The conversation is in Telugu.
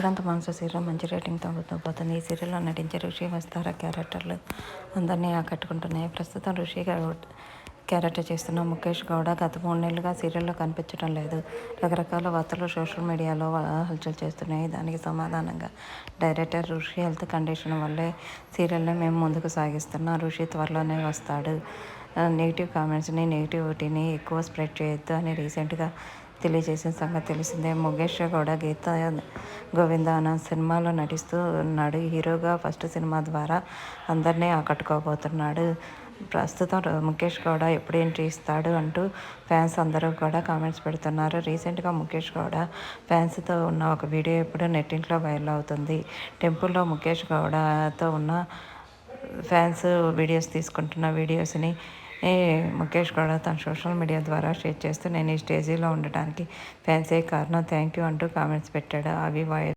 ఆక్రాంత మనసు సీరియల్ మంచి రేటింగ్తో పోతుంది. ఈ సీరియల్లో నటించే ఋషి వస్తారా క్యారెక్టర్లు అందరినీ ఆకట్టుకుంటున్నాయి. ప్రస్తుతం ఋషి క్యారెక్టర్ చేస్తున్న ముఖేష్ గౌడ గత 3 నెలలుగా సీరియల్లో కనిపించడం లేదు. రకరకాల వార్తలు సోషల్ మీడియాలో హల్చల్ చేస్తున్నాయి. దానికి సమాధానంగా డైరెక్టర్ ఋషి హెల్త్ కండిషన్ వల్లే సీరియల్ని మేము ముందుకు సాగిస్తున్నాం. ఋషి త్వరలోనే వస్తాడు. నెగిటివ్ కామెంట్స్ని నెగిటివిటీని ఎక్కువ స్ప్రెడ్ చేయొద్దు అని రీసెంట్గా తెలియజేసిన సంగతి తెలిసిందే. ముఖేష్ గౌడ గీత గోవింద అన్న సినిమాలో నటిస్తూ ఉన్నాడు. హీరోగా ఫస్ట్ సినిమా ద్వారా అందరినీ ఆకట్టుకోబోతున్నాడు. ప్రస్తుతం ముఖేష్ గౌడ ఎప్పుడు ఎంట్రీ ఇస్తాడు అంటూ ఫ్యాన్స్ అందరూ కూడా కామెంట్స్ పెడుతున్నారు. రీసెంట్గా ముఖేష్ గౌడ ఫ్యాన్స్తో ఉన్న ఒక వీడియో ఇప్పుడు నెట్టింట్లో వైరల్ అవుతుంది. టెంపుల్లో ముఖేష్ గౌడతో ఉన్న ఫ్యాన్స్ వీడియోస్ తీసుకుంటున్న వీడియోస్ని ముఖేష్ గౌడ తన సోషల్ మీడియా ద్వారా షేర్ చేస్తూ నేను ఈ స్టేజీలో ఉండటానికి ఫ్యాన్సే కారణం, థ్యాంక్ యూ అంటూ కామెంట్స్ పెట్టాడు. అవి వైరల్